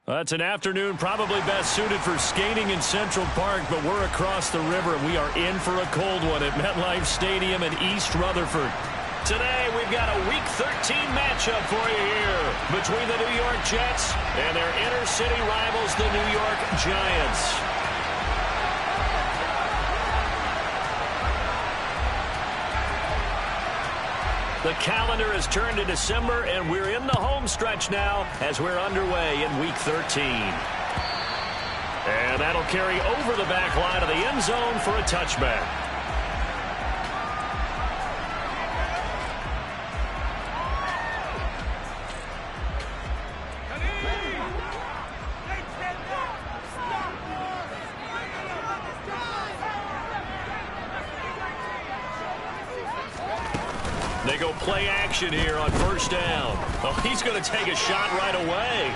Well, it's an afternoon probably best suited for skating in Central Park, but we're across the river, and we are in for a cold one at MetLife Stadium in East Rutherford. Today, we've got a Week 13 matchup for you here between the New York Jets and their inner-city rivals, the New York Giants. The calendar has turned to December, and we're in the home stretch now as we're underway in Week 13. And that'll carry over the back line of the end zone for a touchback. They go play action here on first down. Oh, he's going to take a shot right away.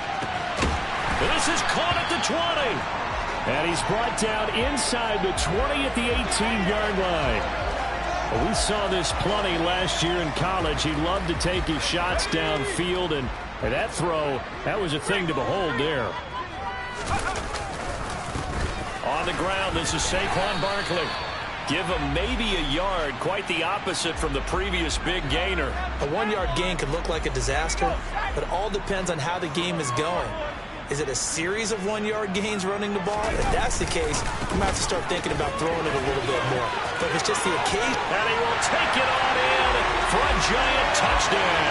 This is caught at the 20. And he's brought down inside the 20 at the 18-yard line. Well, we saw this plenty last year in college. He loved to take his shots downfield, and that throw, that was a thing to behold there. On the ground, this is Saquon Barkley. Give him maybe a yard, quite the opposite from the previous big gainer. A one-yard gain could look like a disaster, but it all depends on how the game is going. Is it a series of one-yard gains running the ball? If that's the case, you might have to start thinking about throwing it a little bit more. But if it's just the occasion... And he will take it on in for a giant touchdown.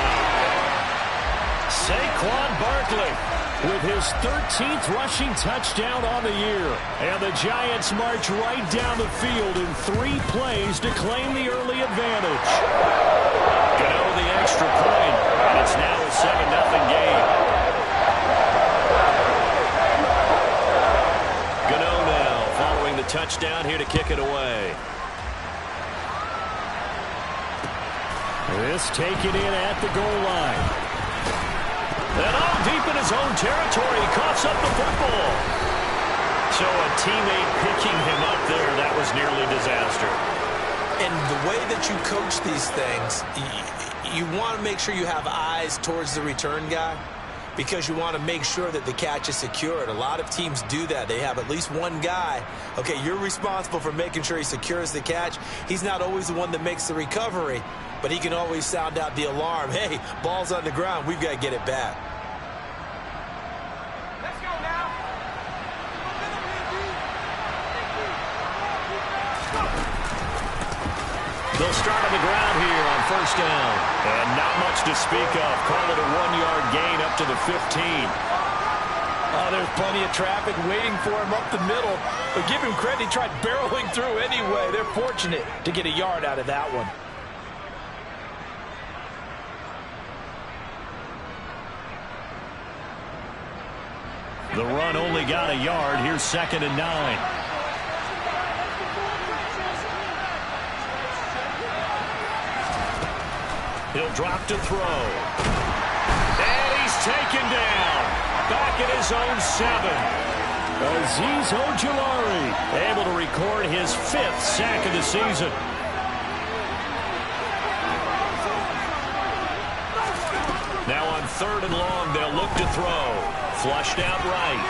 Saquon Barkley with his 13th rushing touchdown on the year. And the Giants march right down the field in 3 plays to claim the early advantage. Gano the extra point, and it's now a 7-0 game. Gano now following the touchdown here to kick it away. This taken in at the goal line. And all deep in his own territory, he coughs up the football. So a teammate picking him up there, that was nearly disaster. And the way that you coach these things, you want to make sure you have eyes towards the return guy because you want to make sure that the catch is secured. A lot of teams do that. They have at least one guy. Okay, you're responsible for making sure he secures the catch. He's not always the one that makes the recovery, but he can always sound out the alarm. Hey, ball's on the ground. We've got to get it back. They'll start on the ground here on first down. And not much to speak of. Call it a 1-yard gain up to the 15. There's plenty of traffic waiting for him up the middle. But give him credit, he tried barreling through anyway. They're fortunate to get a yard out of that one. The run only got a yard. Here's 2nd and 9. He'll drop to throw. And he's taken down. Back at his own 7. Azeez Ojulari able to record his 5th sack of the season. Now on 3rd and long, they'll look to throw. Flushed out right.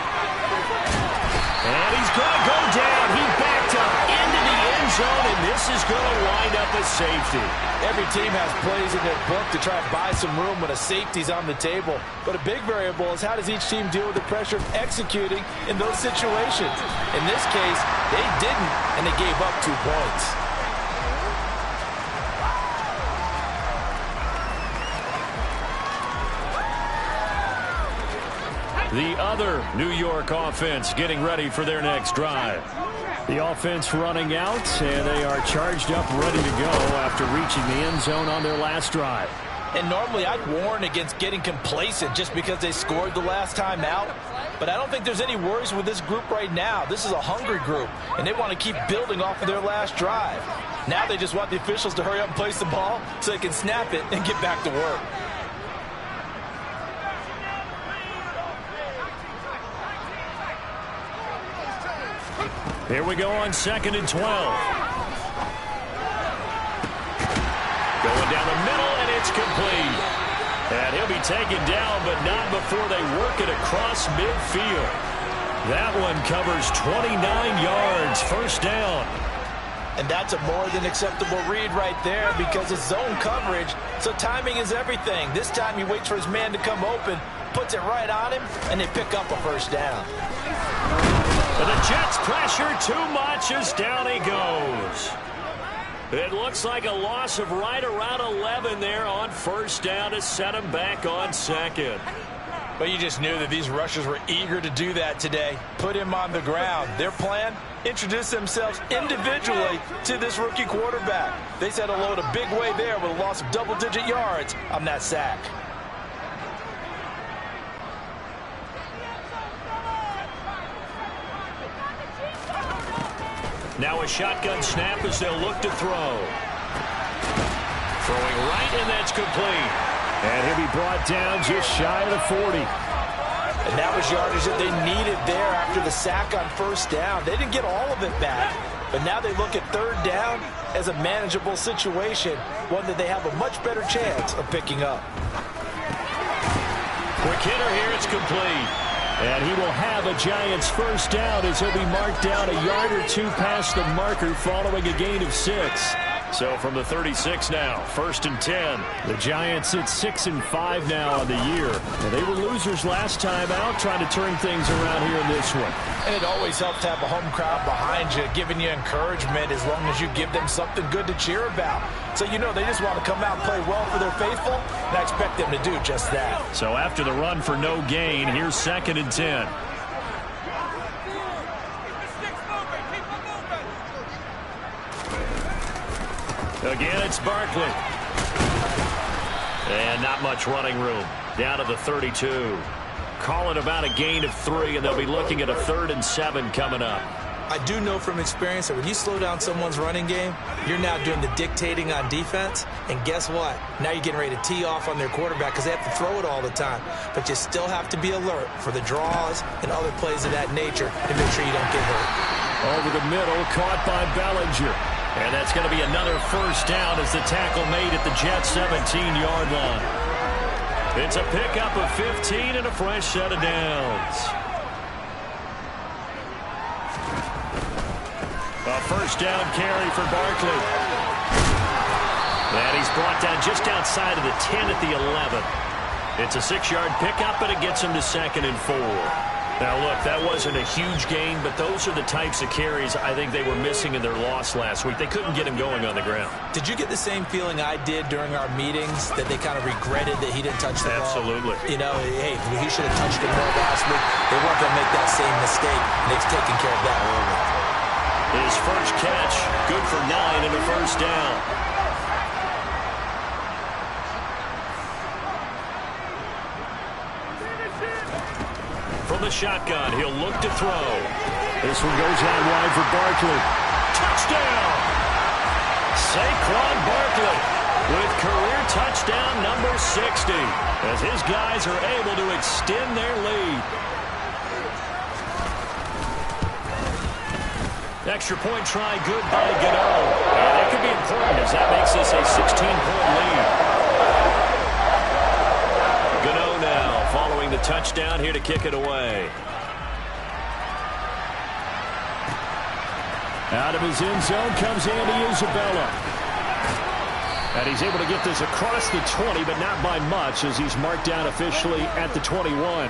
And he's going to go down. He backed up into the end zone, and this is going to wind up a safety. Every team has plays in their book to try and buy some room when a safety's on the table. But a big variable is how does each team deal with the pressure of executing in those situations. In this case, they didn't, and they gave up 2 points. The other New York offense getting ready for their next drive. The offense running out, and they are charged up, ready to go after reaching the end zone on their last drive. And normally I'd warn against getting complacent just because they scored the last time out. But I don't think there's any worries with this group right now. This is a hungry group, and they want to keep building off of their last drive. Now they just want the officials to hurry up and place the ball so they can snap it and get back to work. Here we go on 2nd and 12. Going down the middle, and it's complete. And he'll be taken down, but not before they work it across midfield. That one covers 29 yards, first down. And that's a more than acceptable read right there because it's zone coverage, so timing is everything. This time he waits for his man to come open, puts it right on him, and they pick up a first down. But the Jets pressure too much as down he goes. It looks like a loss of right around 11 there on first down to set him back on second. But you just knew that these rushers were eager to do that today. Put him on the ground. Their plan? Introduce themselves individually to this rookie quarterback. They said hello to big way there with a loss of double-digit yards on that sack. Now a shotgun snap as they'll look to throw. Throwing right, and that's complete. And he'll be brought down just shy of the 40. And that was yardage that they needed there after the sack on first down. They didn't get all of it back, but now they look at third down as a manageable situation, one that they have a much better chance of picking up. Quick hitter here, it's complete. And he will have a Giants first down as he'll be marked down a yard or two past the marker following a gain of 6. So from the 36 now, 1st and 10. The Giants at 6-5 now on the year. And they were losers last time out, trying to turn things around here in this one. And it always helps to have a home crowd behind you, giving you encouragement as long as you give them something good to cheer about. So you know they just want to come out and play well for their faithful, and I expect them to do just that. So after the run for no gain, here's 2nd and 10. Again, it's Barkley. And not much running room. Down to the 32. Call it about a gain of 3, and they'll be looking at a 3rd and 7 coming up. I do know from experience that when you slow down someone's running game, you're now doing the dictating on defense. And guess what? Now you're getting ready to tee off on their quarterback because they have to throw it all the time. But you still have to be alert for the draws and other plays of that nature to make sure you don't get hurt. Over the middle, caught by Bellinger. And that's going to be another first down as the tackle made at the Jets' 17-yard line. It's a pickup of 15 and a fresh set of downs. A first down carry for Barkley. And he's brought down just outside of the 10 at the 11. It's a 6-yard pickup, but it gets him to 2nd and 4. Now, look, that wasn't a huge gain, but those are the types of carries I think they were missing in their loss last week. They couldn't get him going on the ground. Did you get the same feeling I did during our meetings, that they kind of regretted that he didn't touch the ball? Absolutely. You know, hey, he should have touched it more last week. They weren't going to make that same mistake, and they've taken care of that early. His first catch, good for 9 and a first down. From the shotgun, he'll look to throw. This one goes out wide for Barkley. Touchdown! Saquon Barkley with career touchdown number 60 as his guys are able to extend their lead. Extra point try good by Gano. And that could be important as that makes this a 16-point lead. Gano now following the touchdown here to kick it away. Out of his end zone comes Andy Isabella. And he's able to get this across the 20, but not by much as he's marked down officially at the 21.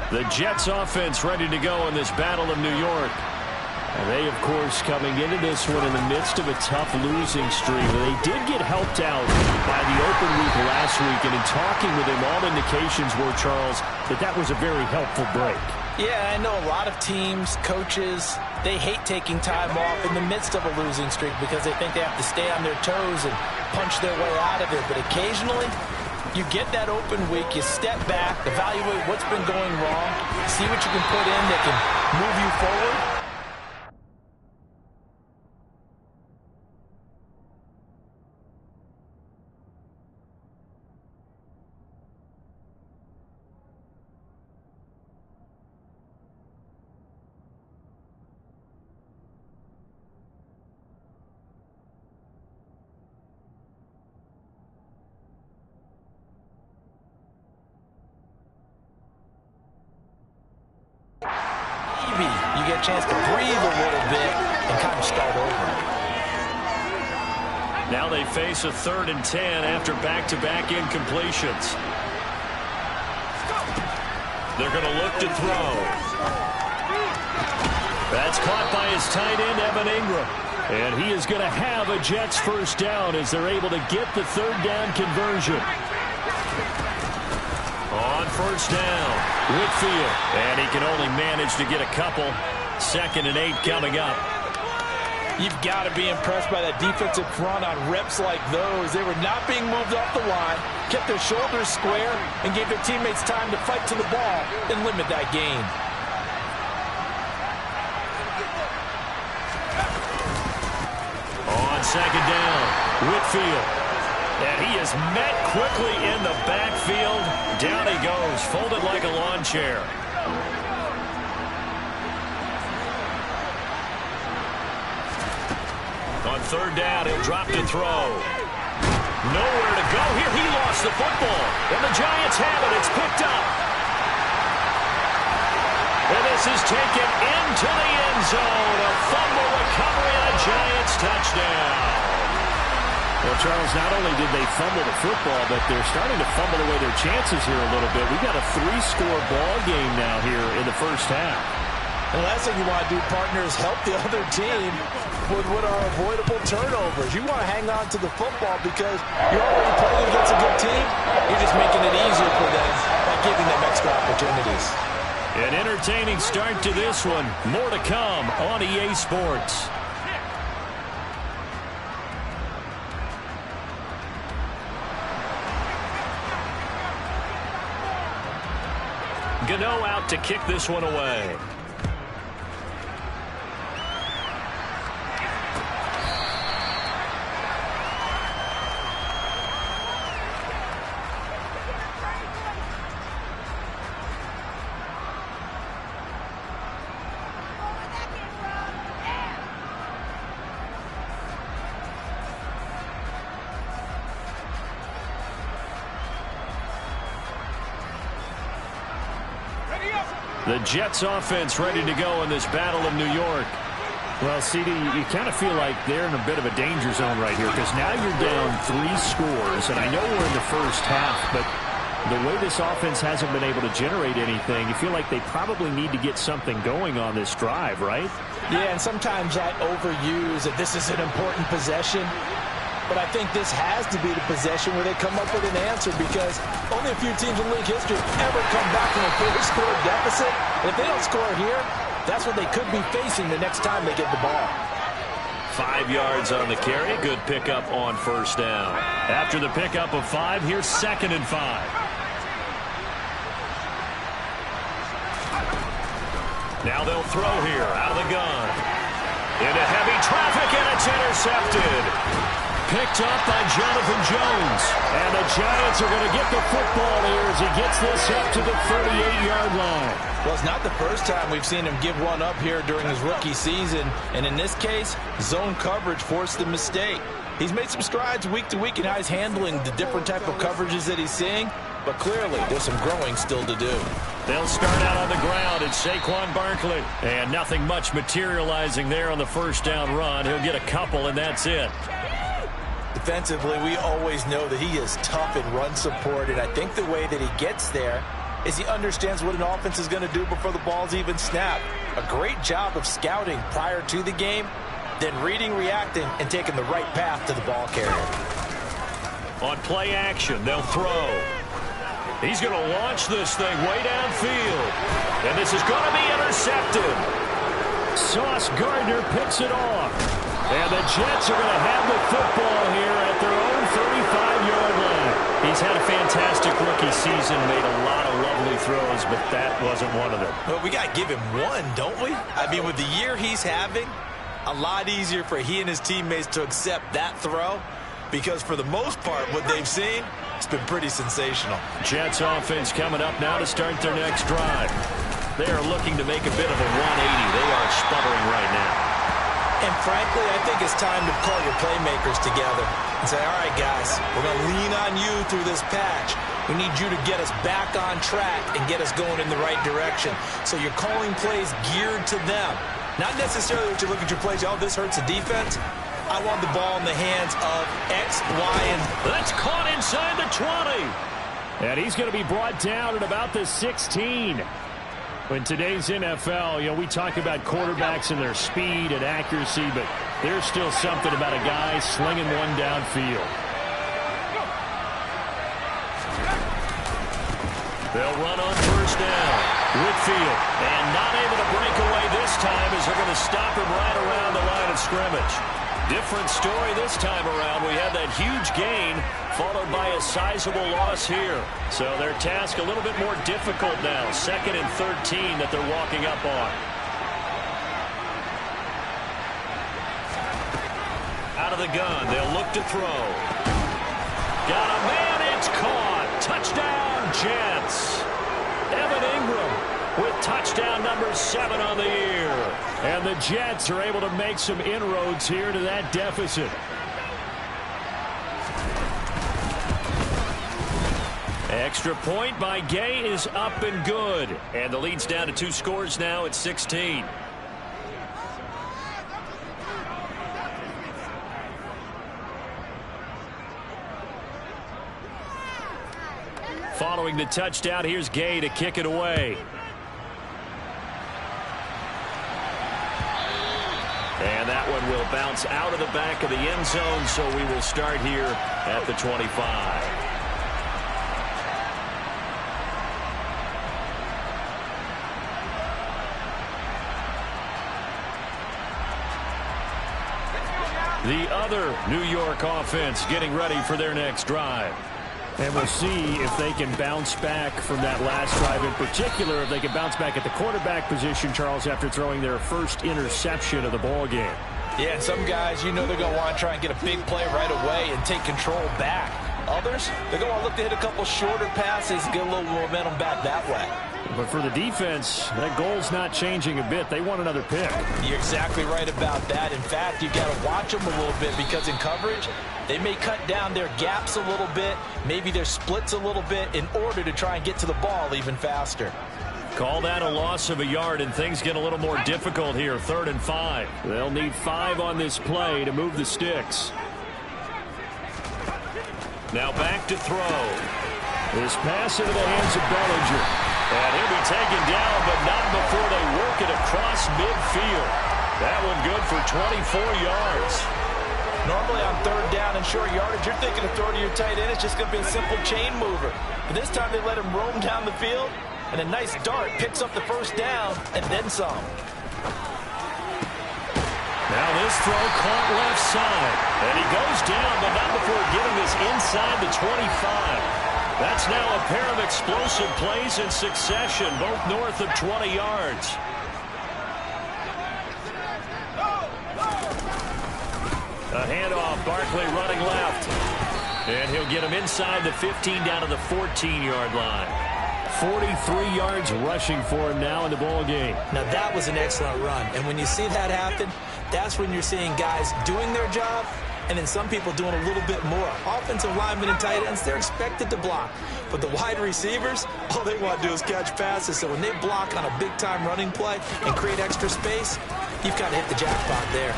The Jets offense ready to go in this Battle of New York. And they, of course, coming into this one in the midst of a tough losing streak. They did get helped out by the open week last week, and in talking with him, all indications were, Charles, that that was a very helpful break. Yeah, I know a lot of teams, coaches, they hate taking time off in the midst of a losing streak because they think they have to stay on their toes and punch their way out of it. But occasionally, you get that open week, you step back, evaluate what's been going wrong, see what you can put in that can move you forward. maybe you get a chance to breathe a little bit and kind of start over. Now they face a 3rd and 10 after back-to-back incompletions. They're going to look to throw. That's caught by his tight end, Evan Ingram. And he is going to have a Jets first down as they're able to get the 3rd down conversion. On first down, Whitfield. And he can only manage to get a couple. 2nd and 8 coming up. You've got to be impressed by that defensive front on reps like those. They were not being moved off the line, kept their shoulders square, and gave their teammates time to fight to the ball and limit that gain. On 2nd down, Whitfield. And he is met quickly in the backfield. Down he goes, folded like a lawn chair. On 3rd down, he'll drop to throw. Nowhere to go here. He lost the football. And the Giants have it. It's picked up. And this is taken into the end zone. A fumble recovery and a Giants touchdown. Well, Charles, not only did they fumble the football, but they're starting to fumble away their chances here a little bit. We've got a 3-score ball game now here in the first half. The last thing you want to do, partner, is help the other team with what are avoidable turnovers. You want to hang on to the football because you're already playing against a good team. You're just making it easier for them by giving them extra opportunities. An entertaining start to this one. More to come on EA Sports. Gano out to kick this one away. The Jets offense ready to go in this Battle of New York. Well, CD, you kind of feel like they're in a bit of a danger zone right here because now you're down 3 scores, and I know we're in the first half, but the way this offense hasn't been able to generate anything, you feel like they probably need to get something going on this drive, right? Yeah, and sometimes I overuse that this is an important possession. But I think this has to be the possession where they come up with an answer because only a few teams in league history ever come back from a 4-score deficit. And if they don't score here, that's what they could be facing the next time they get the ball. 5 yards on the carry. Good pickup on first down. After the pickup of 5, here's 2nd and 5. Now they'll throw here out of the gun. Into heavy traffic, and it's intercepted. Picked up by Jonathan Jones. And the Giants are going to get the football here as he gets this up to the 38-yard line. Well, it's not the first time we've seen him give one up here during his rookie season. And in this case, zone coverage forced the mistake. He's made some strides week to week in how he's handling the different type of coverages that he's seeing. But clearly, there's some growing still to do. They'll start out on the ground. It's Saquon Barkley. And nothing much materializing there on the first down run. He'll get a couple, and that's it. Defensively, we always know that he is tough in run support, and I think the way that he gets there is he understands what an offense is going to do before the ball's even snapped. A great job of scouting prior to the game, then reading, reacting, and taking the right path to the ball carrier. On play action, they'll throw. He's going to launch this thing way downfield, and this is going to be intercepted. Sauce Gardner picks it off. And the Jets are going to have the football here at their own 35-yard line. He's had a fantastic rookie season, made a lot of lovely throws, but that wasn't one of them. Well, we got to give him one, don't we? I mean, with the year he's having, a lot easier for he and his teammates to accept that throw because for the most part, what they've seen, it's been pretty sensational. Jets offense coming up now to start their next drive. They are looking to make a bit of a 180. They are sputtering right now. And frankly, I think it's time to call your playmakers together and say, all right, guys, we're going to lean on you through this patch. We need you to get us back on track and get us going in the right direction. So you're calling plays geared to them. Not necessarily that you look at your plays, oh, this hurts the defense. I want the ball in the hands of X, Y, and... That's caught inside the 20. And he's going to be brought down at about the 16. In today's NFL, we talk about quarterbacks and their speed and accuracy, but there's still something about a guy slinging one downfield. They'll run on first down. Whitfield, and not able to break away this time as they're going to stop him right around the line of scrimmage. Different story this time around. We had that huge gain followed by a sizable loss here. So their task a little bit more difficult now. 2nd and 13 that they're walking up on. Out of the gun, they'll look to throw. Got a man, it's caught. Touchdown, Jets. Evan Ingram with touchdown number 7 on the year. And the Jets are able to make some inroads here to that deficit. Extra point by Gay is up and good. And the lead's down to 2 scores now at 16. Following the touchdown, here's Gay to kick it away. And that one will bounce out of the back of the end zone, so we will start here at the 25. The other New York offense getting ready for their next drive. And we'll see if they can bounce back from that last drive, in particular, if they can bounce back at the quarterback position, Charles, after throwing their first interception of the ball game. Yeah, and some guys, they're going to want to try and get a big play right away and take control back. Others, they're going to look to hit a couple shorter passes, get a little momentum back that way. But for the defense, that goal's not changing a bit. They want another pick. You're exactly right about that. In fact, you got to watch them a little bit because in coverage, they may cut down their gaps a little bit, maybe their splits a little bit in order to try and get to the ball even faster. Call that a loss of a yard, and things get a little more difficult here. 3rd and 5. They'll need 5 on this play to move the sticks. Now back to throw. This pass into the hands of Bellinger. And he'll be taken down, but not before they work it across midfield. That one good for 24 yards. Normally on 3rd down and short yardage, you're thinking of throw to your tight end. It's just going to be a simple chain mover. But this time they let him roam down the field, and a nice dart picks up the 1st down and then some. Now this throw caught left side. And he goes down, but not before getting this inside the 25. That's now a pair of explosive plays in succession, both north of 20 yards. A handoff, Barkley running left. And he'll get him inside the 15 down to the 14-yard line. 43 yards rushing for him now in the ball game. Now that was an excellent run. And when you see that happen, that's when you're seeing guys doing their job and then some people doing a little bit more. Offensive linemen and tight ends, they're expected to block. But the wide receivers, all they want to do is catch passes. So when they block on a big-time running play and create extra space, you've got to hit the jackpot there.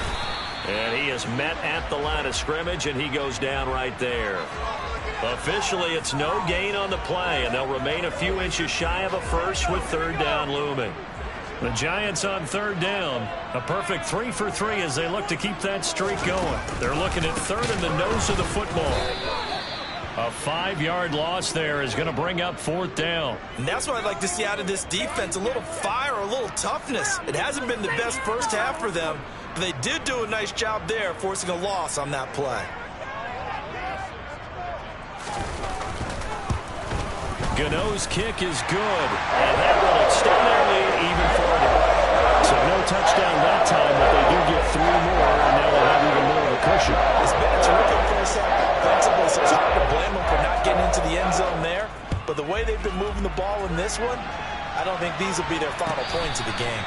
And he is met at the line of scrimmage, and he goes down right there. Officially, it's no gain on the play, and they'll remain a few inches shy of a first with 3rd down looming. The Giants on 3rd down. A perfect 3 for 3 as they look to keep that streak going. They're looking at 3rd in the nose of the football. A 5-yard loss there is going to bring up 4th down. And that's what I'd like to see out of this defense, a little fire, a little toughness. It hasn't been the best first half for them, but they did do a nice job there forcing a loss on that play. Gano's kick is good, and that will extend their lead even further. So no touchdown that time, but they do get 3 more, and now they'll have even more of a cushion. It's been a terrific first half offensively, so it's hard to blame them for not getting into the end zone there. But the way they've been moving the ball in this one, I don't think these will be their final points of the game.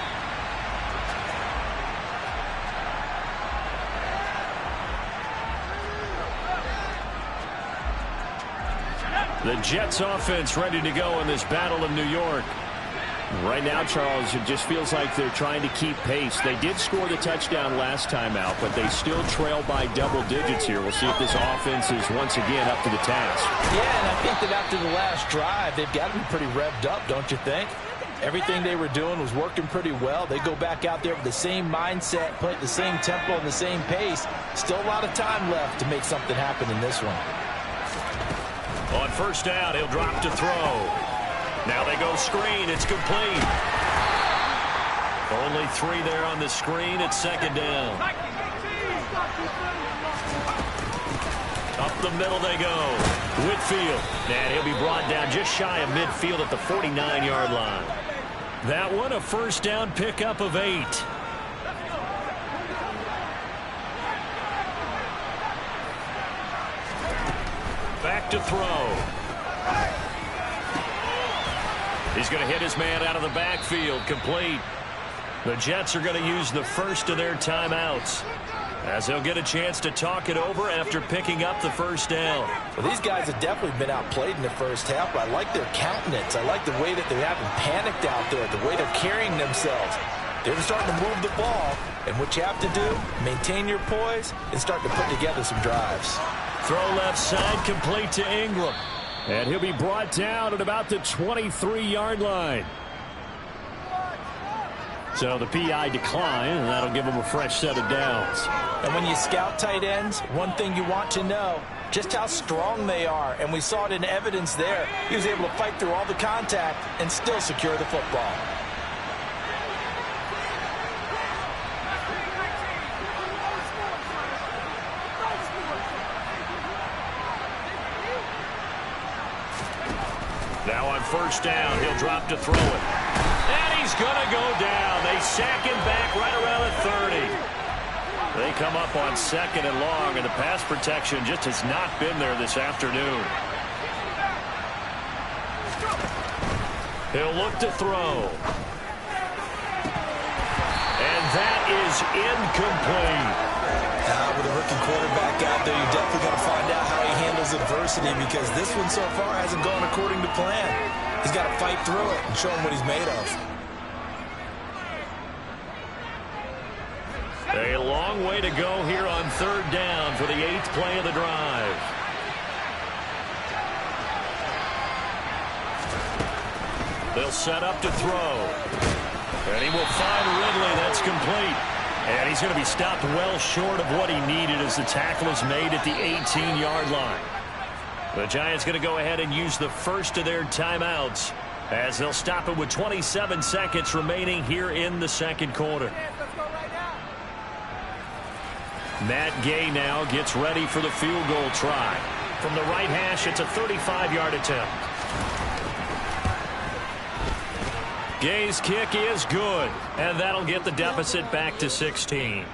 The Jets offense ready to go in this battle in New York. Right now, Charles, it just feels like they're trying to keep pace. They did score the touchdown last time out, but they still trail by double digits here. We'll see if this offense is once again up to the task. Yeah, and I think that after the last drive, they've got to be pretty revved up, don't you think? Everything they were doing was working pretty well. They go back out there with the same mindset, play at the same tempo and the same pace. Still a lot of time left to make something happen in this one. On first down, he'll drop to throw. Now they go screen. It's complete. Only 3 there on the screen. It's second down. Up the middle they go. Whitfield. And he'll be brought down just shy of midfield at the 49-yard line. That one a first down pickup of 8. Back to throw. He's going to hit his man out of the backfield. Complete. The Jets are going to use the first of their timeouts, as they'll get a chance to talk it over after picking up the first down. Well, these guys have definitely been outplayed in the first half, but I like their countenance. I like the way that they haven't panicked out there, the way they're carrying themselves. They're starting to move the ball, and what you have to do, maintain your poise and start to put together some drives. Throw left side, complete to Ingram. And he'll be brought down at about the 23-yard line. So the PI decline, and that'll give him a fresh set of downs. And when you scout tight ends, one thing you want to know, just how strong they are. And we saw it in evidence there. He was able to fight through all the contact and still secure the football. Now on first down, he'll drop to throw it. And he's going to go down. They sack him back right around the 30. They come up on second and long, and the pass protection just has not been there this afternoon. He'll look to throw. And that is incomplete. With a rookie quarterback out there, you're definitely going to find out how he handles adversity, because this one so far hasn't gone according to plan. He's got to fight through it and show him what he's made of. A long way to go here on third down for the 8th play of the drive. They'll set up to throw. And he will find Ridley. That's complete. And he's going to be stopped well short of what he needed as the tackle is made at the 18-yard line. The Giants going to go ahead and use the first of their timeouts, as they'll stop it with 27 seconds remaining here in the second quarter. Matt Gay now gets ready for the field goal try. From the right hash, it's a 35-yard attempt. Gay's kick is good, and that'll get the deficit back to 16.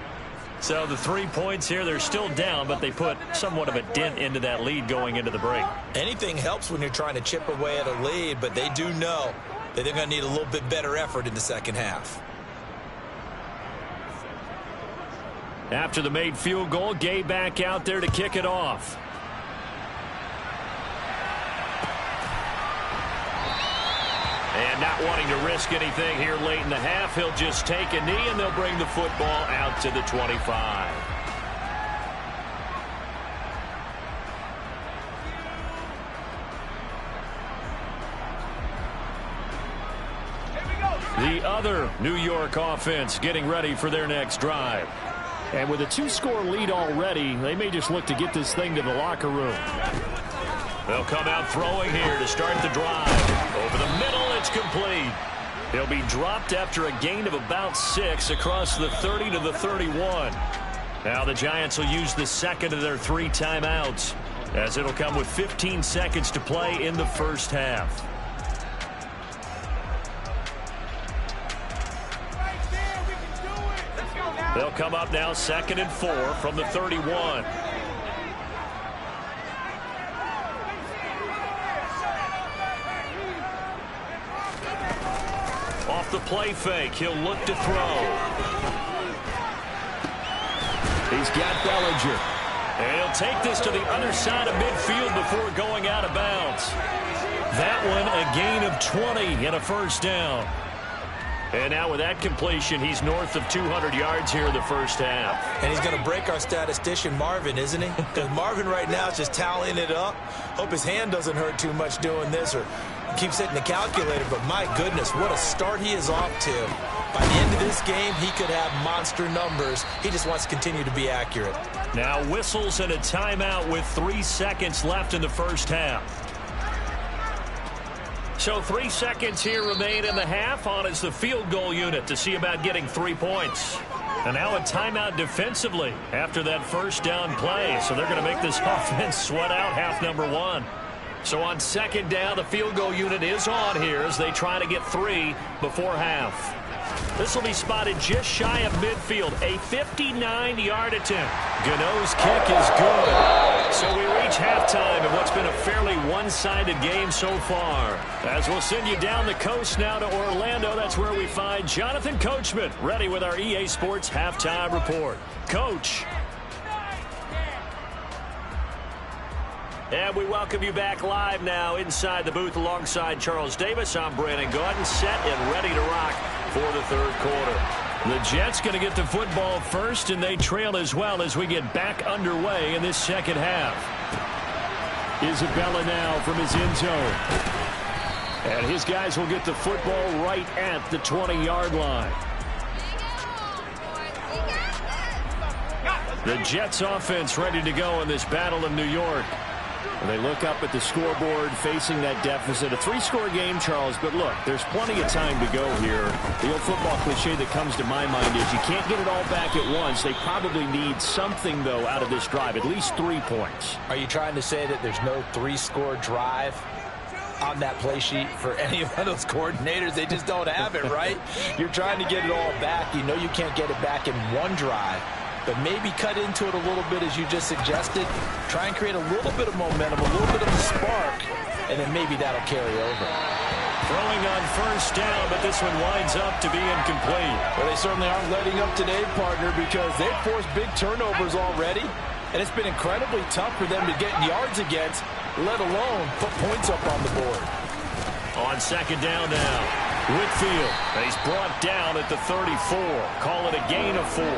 So the 3 points here, they're still down, but they put somewhat of a dent into that lead going into the break. Anything helps when you're trying to chip away at a lead, but they do know that they're going to need a little bit better effort in the second half. After the made field goal, Gay back out there to kick it off. And not wanting to risk anything here late in the half, he'll just take a knee, and they'll bring the football out to the 25. The other New York offense getting ready for their next drive. And with a 2-score lead already, they may just look to get this thing to the locker room. They'll come out throwing here to start the drive. Over the middle, it's complete. He'll be dropped after a gain of about 6 across the 30 to the 31. Now the Giants will use the second of their 3 timeouts, as it'll come with 15 seconds to play in the first half. They'll come up now 2nd and 4 from the 31. Off the play fake, he'll look to throw. He's got Bellinger. And he'll take this to the other side of midfield before going out of bounds. That one a gain of 20 and a first down. And now with that completion, he's north of 200 yards here in the first half. And he's going to break our statistician Marvin, isn't he? Because Marvin right now is just tallying it up. Hope his hand doesn't hurt too much doing this or keeps hitting the calculator. But my goodness, what a start he is off to. By the end of this game, he could have monster numbers. He just wants to continue to be accurate. Now whistles and a timeout with 3 seconds left in the first half. So 3 seconds here remain in the half. On is the field goal unit to see about getting 3 points. And now a timeout defensively after that first down play. So they're going to make this offense sweat out half number 1. So on second down, the field goal unit is on here as they try to get 3 before half. This will be spotted just shy of midfield. A 59-yard attempt. Gano's kick is good. So we reach halftime in what's been a fairly one-sided game so far. As we'll send you down the coast now to Orlando, that's where we find Jonathan Coachman ready with our EA Sports Halftime Report. Coach. And we welcome you back live now inside the booth alongside Charles Davis. I'm Brandon Gaudin, set and ready to rock for the third quarter. The Jets going to get the football first, and they trail as well as we get back underway in this second half. Isabella now from his end zone. And his guys will get the football right at the 20-yard line. The Jets offense ready to go in this battle in New York. And they look up at the scoreboard facing that deficit. A 3-score game, Charles, but look, there's plenty of time to go here. The old football cliche that comes to my mind is you can't get it all back at once. They probably need something, though, out of this drive, at least 3 points. Are you trying to say that there's no 3-score drive on that play sheet for any of those coordinators? They just don't have it, right? You're trying to get it all back. You know you can't get it back in one drive. But maybe cut into it a little bit as you just suggested. Try and create a little bit of momentum, a little bit of a spark, and then maybe that'll carry over. Throwing on first down, but this one winds up to be incomplete. Well, they certainly aren't letting up today, partner, because they've forced big turnovers already, and it's been incredibly tough for them to get yards against, let alone put points up on the board. On second down now, Whitfield. He's brought down at the 34. Call it a gain of 4.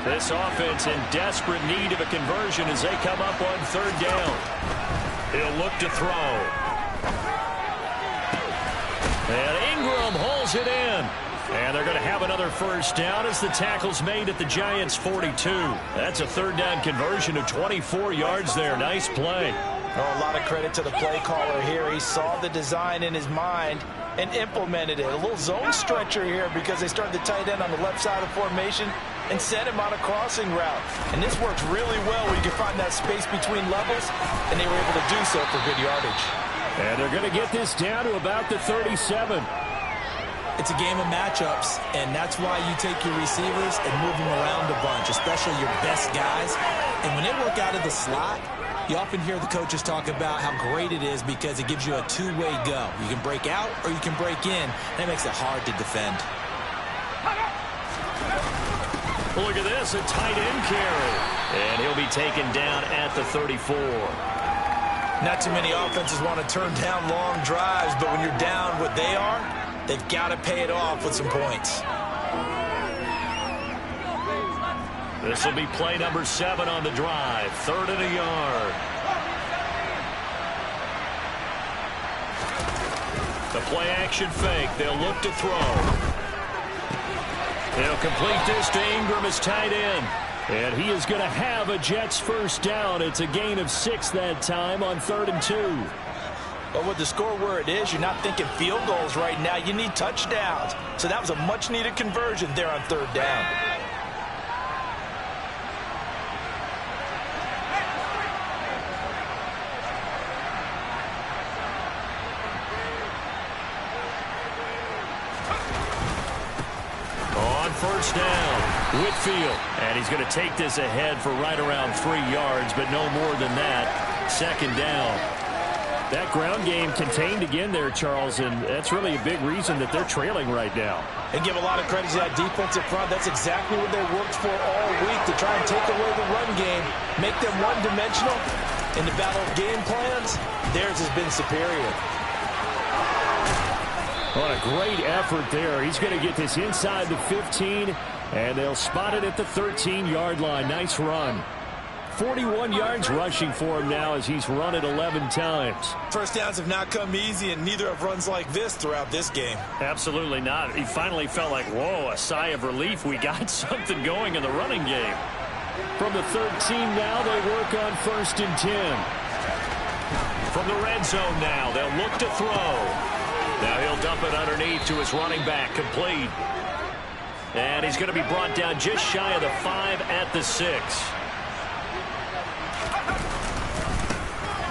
This offense in desperate need of a conversion as they come up on third down. He'll look to throw. And Ingram holds it in. And they're going to have another first down as the tackle's made at the Giants' 42. That's a third down conversion of 24 yards there. Nice play. Oh, a lot of credit to the play caller here. He saw the design in his mind and implemented it. A little zone stretcher here because they started the tight end on the left side of formation and sent him on a crossing route. And this works really well when you can find that space between levels, and they were able to do so for good yardage. And they're going to get this down to about the 37. It's a game of matchups, and that's why you take your receivers and move them around a bunch, especially your best guys. And when they work out of the slot, you often hear the coaches talk about how great it is because it gives you a two-way go. You can break out or you can break in. That makes it hard to defend. Look at this, a tight end carry. And he'll be taken down at the 34. Not too many offenses want to turn down long drives, but when you're down what they are, they've got to pay it off with some points. This will be play number 7 on the drive. 3rd and a yard. The play action fake. They'll look to throw. They'll complete this to Ingram as tight end. And he is going to have a Jets first down. It's a gain of 6 that time on 3rd and 2. But with the score where it is, you're not thinking field goals right now. You need touchdowns. So that was a much-needed conversion there on 3rd down. First down, Whitfield. And he's going to take this ahead for right around 3 yards, but no more than that. Second down. That ground game contained again there, Charles, and that's really a big reason that they're trailing right now. And give a lot of credit to that defensive front. That's exactly what they worked for all week, to try and take away the run game, make them one-dimensional. In the battle of game plans, theirs has been superior. What a great effort there. He's going to get this inside the 15, and they'll spot it at the 13-yard line. Nice run. 41 yards rushing for him now as he's run it 11 times. First downs have not come easy, and neither have runs like this throughout this game. Absolutely not. He finally felt like, whoa, a sigh of relief. We got something going in the running game. From the 13 now, they work on 1st and 10. From the red zone now, they'll look to throw. Now he'll dump it underneath to his running back, complete. And he's going to be brought down just shy of the 5 at the 6.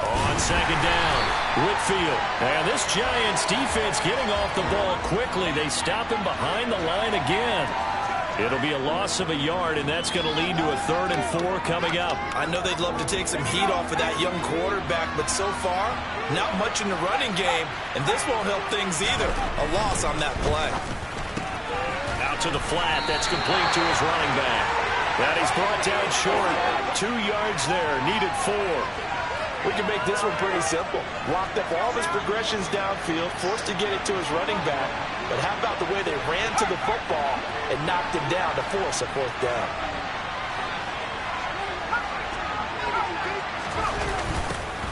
On 2nd down, Whitfield. And this Giants defense getting off the ball quickly. They stop him behind the line again. It'll be a loss of a yard, and that's going to lead to a 3rd and 4 coming up. I know they'd love to take some heat off of that young quarterback, but so far, not much in the running game, and this won't help things either. A loss on that play. Out to the flat. That's complete to his running back. And he's brought down short. 2 yards there. Needed 4. We can make this one pretty simple. Walked up all of his progressions downfield, forced to get it to his running back. But how about the way they ran to the football and knocked him down to force a 4th down?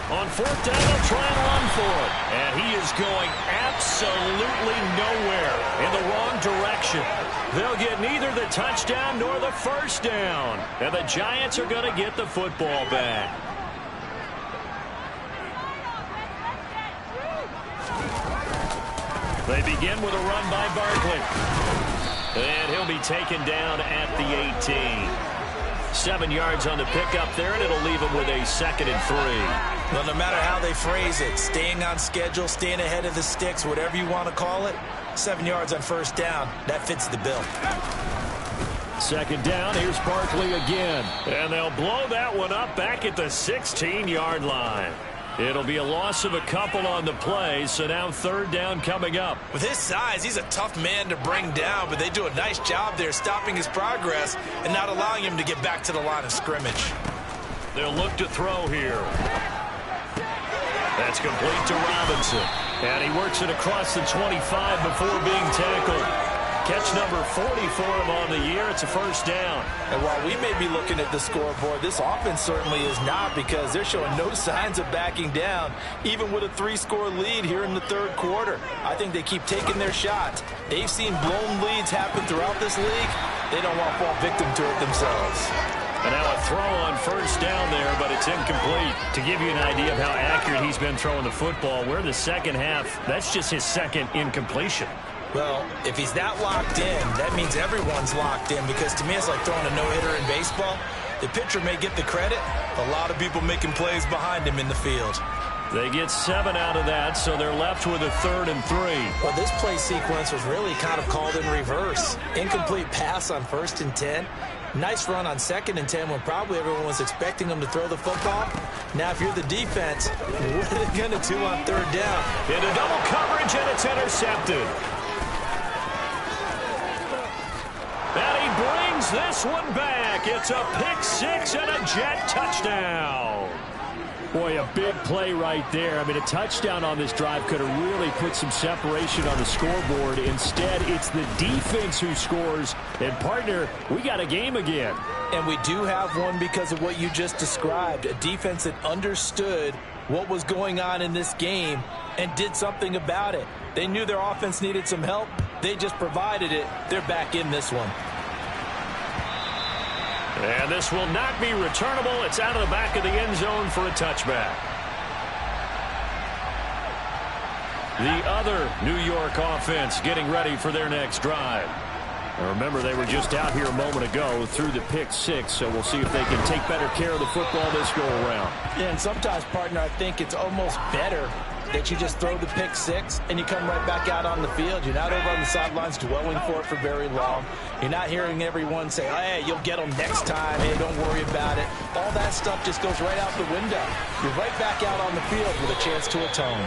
On 4th down, they'll try and run for it. And he is going absolutely nowhere, in the wrong direction. They'll get neither the touchdown nor the 1st down. And the Giants are going to get the football back. They begin with a run by Barkley. And he'll be taken down at the 18. 7 yards on the pickup there, and it'll leave him with a 2nd and 3. Well, no matter how they phrase it, staying on schedule, staying ahead of the sticks, whatever you want to call it, 7 yards on 1st down, that fits the bill. 2nd down, here's Barkley again. And they'll blow that one up back at the 16-yard line. It'll be a loss of a couple on the play, so now 3rd down coming up. With his size, he's a tough man to bring down, but they do a nice job there stopping his progress and not allowing him to get back to the line of scrimmage. They'll look to throw here. That's complete to Robinson. And he works it across the 25 before being tackled. Catch number 40 for him on the year. It's a 1st down. And while we may be looking at the scoreboard, this offense certainly is not, because they're showing no signs of backing down, even with a 3-score lead here in the 3rd quarter. I think they keep taking their shots. They've seen blown leads happen throughout this league. They don't want to fall victim to it themselves. And now a throw on 1st down there, but it's incomplete. To give you an idea of how accurate he's been throwing the football, we're in the 2nd half. That's just his 2nd incompletion. Well, if he's that locked in, that means everyone's locked in, because to me it's like throwing a no-hitter in baseball. The pitcher may get the credit, a lot of people making plays behind him in the field. They get 7 out of that, so they're left with a 3rd and 3. Well, this play sequence was really kind of called in reverse. Incomplete pass on 1st and 10. Nice run on 2nd and 10 when probably everyone was expecting him to throw the football. Now, if you're the defense, what are they going to do on 3rd down? Into double coverage, and it's intercepted. And he brings this one back. It's a pick 6 and a Jet touchdown. Boy, a big play right there. I mean, a touchdown on this drive could have really put some separation on the scoreboard. Instead, it's the defense who scores. And, partner, we got a game again. And we do have one because of what you just described. A defense that understood what was going on in this game and did something about it. They knew their offense needed some help. They just provided it. They're back in this one. And this will not be returnable. It's out of the back of the end zone for a touchback. The other New York offense getting ready for their next drive. Remember, they were just out here a moment ago through the pick six, so we'll see if they can take better care of the football this go-around. Yeah, and sometimes, partner, I think it's almost better that you just throw the pick six and you come right back out on the field. You're not over on the sidelines dwelling for it for very long. You're not hearing everyone say, hey, you'll get them next time. Hey, don't worry about it. All that stuff just goes right out the window. You're right back out on the field with a chance to atone.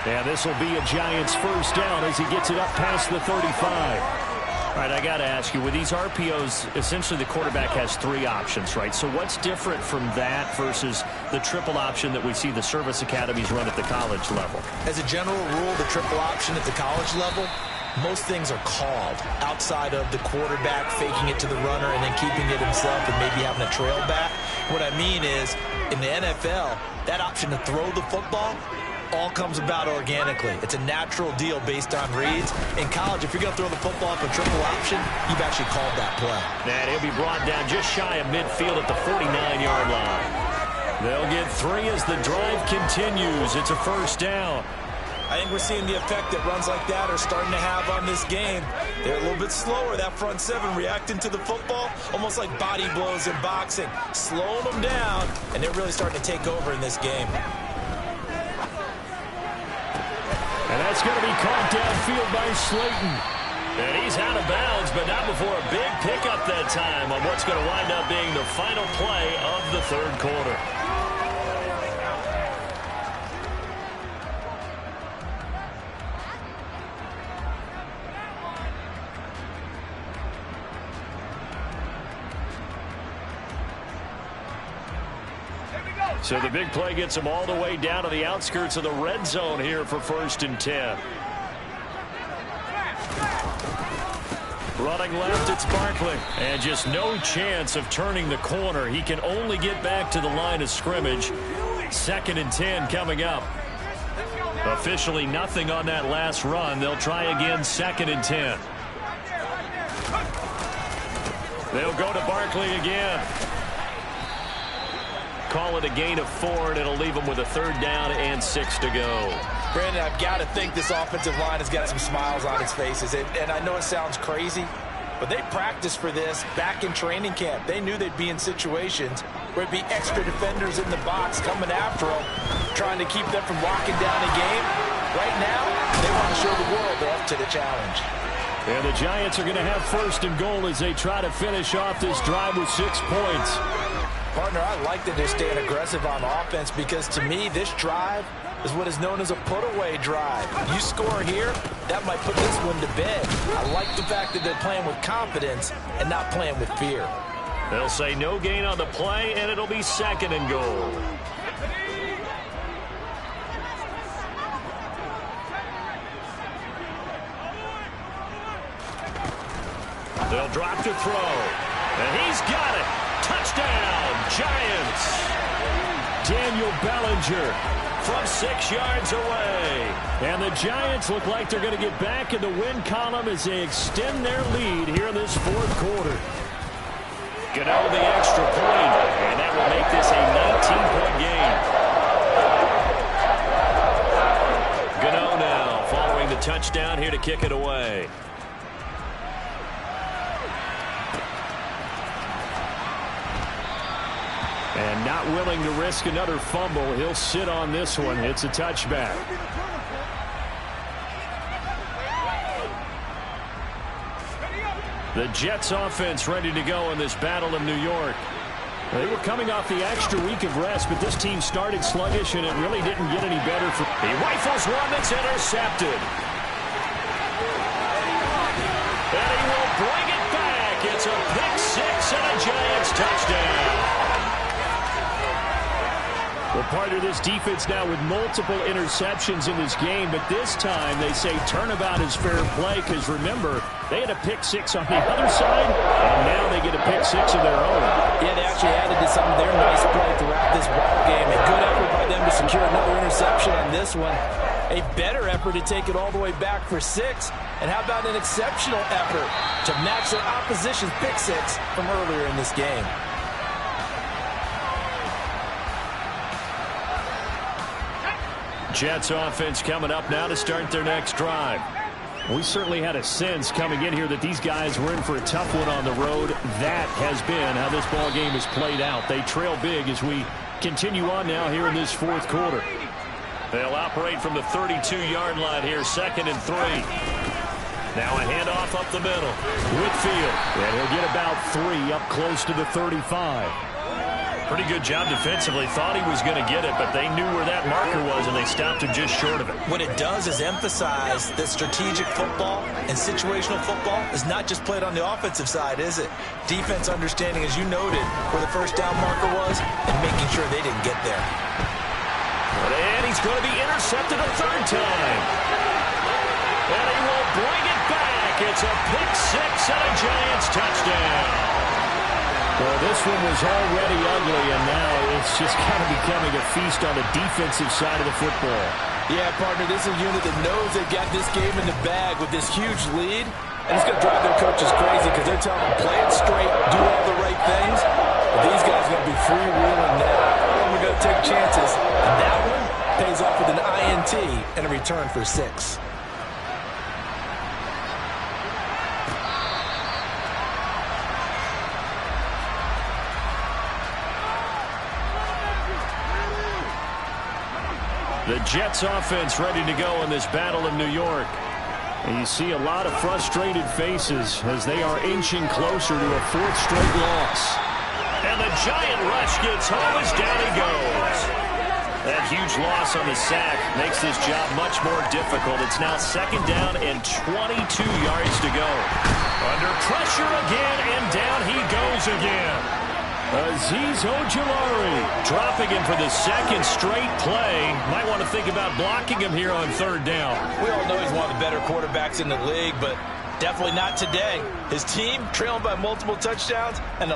Yeah, this will be a Giants first down as he gets it up past the 35. All right, I got to ask you, with these RPOs, essentially the quarterback has three options, right? So what's different from that versus the triple option that we see the service academies run at the college level? As a general rule, the triple option at the college level, most things are called outside of the quarterback faking it to the runner and then keeping it himself and maybe having a trail back. What I mean is, in the NFL, that option to throw the football all comes about organically. It's a natural deal based on reads. In college, if you're going to throw the football up a triple option, you've actually called that play. And he'll be brought down just shy of midfield at the 49-yard line. They'll get three as the drive continues. It's a first down. I think we're seeing the effect that runs like that are starting to have on this game. They're a little bit slower, that front seven, reacting to the football, almost like body blows in boxing, slowing them down, and they're really starting to take over in this game. And that's going to be caught downfield by Slayton. And he's out of bounds, but not before a big pickup that time on what's going to wind up being the final play of the third quarter. So the big play gets him all the way down to the outskirts of the red zone here for 1st and 10. Running left, it's Barkley. And just no chance of turning the corner. He can only get back to the line of scrimmage. 2nd and 10 coming up. Officially nothing on that last run. They'll try again, 2nd and 10. They'll go to Barkley again. Call it a gain of 4, and it'll leave them with a 3rd down and 6 to go. Brandon, I've got to think this offensive line has got some smiles on its faces. And I know it sounds crazy, but they practiced for this back in training camp. They knew they'd be in situations where it'd be extra defenders in the box coming after them, trying to keep them from locking down a game. Right now, they want to show the world they're up to the challenge. And the Giants are going to have 1st and goal as they try to finish off this drive with 6 points. Partner, I like that they're staying aggressive on offense because, to me, this drive is what is known as a put-away drive. You score here, that might put this one to bed. I like the fact that they're playing with confidence and not playing with fear. They'll say no gain on the play, and it'll be 2nd and goal. They'll drop to throw, and he's got it. Touchdown, Giants. Daniel Bellinger from 6 yards away. And the Giants look like they're going to get back in the win column as they extend their lead here in this 4th quarter. Gano the extra point, and that will make this a 19-point game. Gano now following the touchdown here to kick it away. And not willing to risk another fumble. He'll sit on this one. It's a touchback. The Jets offense ready to go in this battle of New York. They were coming off the extra week of rest, but this team started sluggish, and it really didn't get any better. He rifles one that's intercepted. And he will bring it back. It's a pick 6 and a Giants touchdown. Well, part of this defense now with multiple interceptions in this game, but this time they say turnabout is fair play because, remember, they had a pick 6 on the other side, and now they get a pick 6 of their own. Yeah, they actually added to some of their nice play throughout this ball game. A good effort by them to secure another interception on this one. A better effort to take it all the way back for 6. And how about an exceptional effort to match their opposition's pick 6 from earlier in this game. Jets offense coming up now to start their next drive. We certainly had a sense coming in here that these guys were in for a tough one on the road. That has been how this ball game has played out. They trail big as we continue on now here in this fourth quarter. They'll operate from the 32-yard line here, 2nd and 3. Now a handoff up the middle. Whitfield, and he'll get about 3 up close to the 35. Pretty good job defensively. Thought he was going to get it, but they knew where that marker was, and they stopped him just short of it. What it does is emphasize that strategic football and situational football is not just played on the offensive side, is it? Defense understanding, as you noted, where the first down marker was and making sure they didn't get there. And he's going to be intercepted a 3rd time. And he will bring it back. It's a pick 6 and a Giants touchdown. Well, this one was already ugly, and now it's just kind of becoming a feast on the defensive side of the football. Yeah, partner, this is a unit that knows they've got this game in the bag with this huge lead, and it's going to drive their coaches crazy because they're telling them play it straight, do all the right things. But these guys are going to be freewheeling now. We're going to take chances, and that one pays off with an INT and a return for 6. The Jets offense ready to go in this battle of New York. And you see a lot of frustrated faces as they are inching closer to a 4th straight loss. And the giant rush gets home as down he goes. That huge loss on the sack makes this job much more difficult. It's now 2nd down and 22 yards to go. Under pressure again, and down he goes again. Azeez Ojulari dropping him for the 2nd straight play. Might want to think about blocking him here on 3rd down. We all know he's one of the better quarterbacks in the league, but definitely not today. His team trailing by multiple touchdowns, and